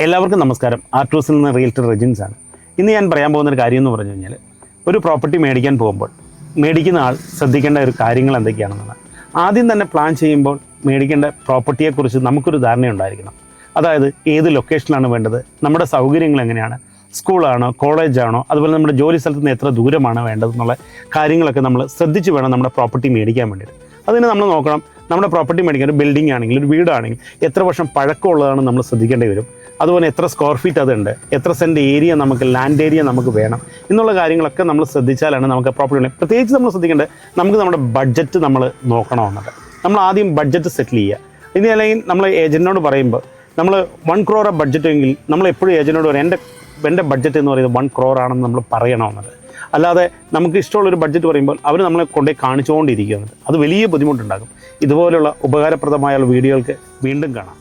എല്ലാവർക്കും നമസ്കാരം. ആർട്ടൂസിൽ നിന്ന് റിയൽറ്റർ റെജിൻസ് ആണ്. ഇന്ന് ഞാൻ പറയാൻ പോകുന്നൊരു കാര്യം എന്ന് പറഞ്ഞു കഴിഞ്ഞാൽ, ഒരു പ്രോപ്പർട്ടി മേടിക്കാൻ പോകുമ്പോൾ മേടിക്കുന്ന ആൾ ശ്രദ്ധിക്കേണ്ട ഒരു കാര്യങ്ങൾ എന്തൊക്കെയാണെന്നാണ്. ആദ്യം തന്നെ പ്ലാൻ ചെയ്യുമ്പോൾ മേടിക്കേണ്ട പ്രോപ്പർട്ടിയെക്കുറിച്ച് നമുക്കൊരു ധാരണയുണ്ടായിരിക്കണം. അതായത് ഏത് ലൊക്കേഷനിലാണ് വേണ്ടത്, നമ്മുടെ സൗകര്യങ്ങൾ എങ്ങനെയാണ്, സ്കൂളാണോ കോളേജാണോ, അതുപോലെ നമ്മുടെ ജോലി സ്ഥലത്ത് നിന്ന് എത്ര ദൂരമാണ് വേണ്ടതെന്നുള്ള കാര്യങ്ങളൊക്കെ നമ്മൾ ശ്രദ്ധിച്ച് വേണം നമ്മുടെ പ്രോപ്പർട്ടി മേടിക്കാൻ വേണ്ടിയിട്ട്. അതിന് നമ്മൾ നോക്കണം, നമ്മുടെ പ്രോപ്പർട്ടി മേടിക്കാൻ ഒരു ബിൽഡിംഗ് ആണെങ്കിൽ, ഒരു വീടാണെങ്കിൽ എത്ര വർഷം പഴക്കമുള്ളതാണെന്ന് നമ്മൾ ശ്രദ്ധിക്കേണ്ടി വരും. അതുപോലെ എത്ര സ്ക്വയർ ഫീറ്റ് അതുണ്ട്, എത്ര സെൻറ്റ് ഏരിയ നമുക്ക്, ലാൻഡ് ഏരിയ നമുക്ക് വേണം എന്നുള്ള കാര്യങ്ങളൊക്കെ നമ്മൾ ശ്രദ്ധിച്ചാലാണ് നമുക്ക് പ്രോപ്പർട്ടി ഉള്ളത്. പ്രത്യേകിച്ച് നമ്മൾ ശ്രദ്ധിക്കേണ്ടത്, നമുക്ക് നമ്മുടെ ബഡ്ജറ്റ് നമ്മൾ നോക്കണമെന്നുണ്ട്. നമ്മൾ ആദ്യം ബഡ്ജറ്റ് സെറ്റിൽ ചെയ്യുക. ഇനി അല്ലെങ്കിൽ നമ്മൾ ഏജൻറ്റിനോട് പറയുമ്പോൾ നമ്മൾ 1 crore ബഡ്ജറ്റ് എങ്കിൽ നമ്മൾ എപ്പോഴും ഏജൻറ്റിനോട് പറയും, എൻ്റെ ബഡ്ജറ്റ് എന്ന് പറയുന്നത് 1 crore ആണെന്ന് നമ്മൾ പറയണമെന്നത്. അല്ലാതെ നമുക്ക് ഇഷ്ടമുള്ളൊരു ബഡ്ജറ്റ് പറയുമ്പോൾ അവർ നമ്മളെ കൊണ്ടുപോയി കാണിച്ചുകൊണ്ടിരിക്കുന്നത് അത് വലിയ ബുദ്ധിമുട്ടുണ്ടാകും. ഇതുപോലുള്ള ഉപകാരപ്രദമായ വീഡിയോകൾക്ക് വീണ്ടും കാണാം.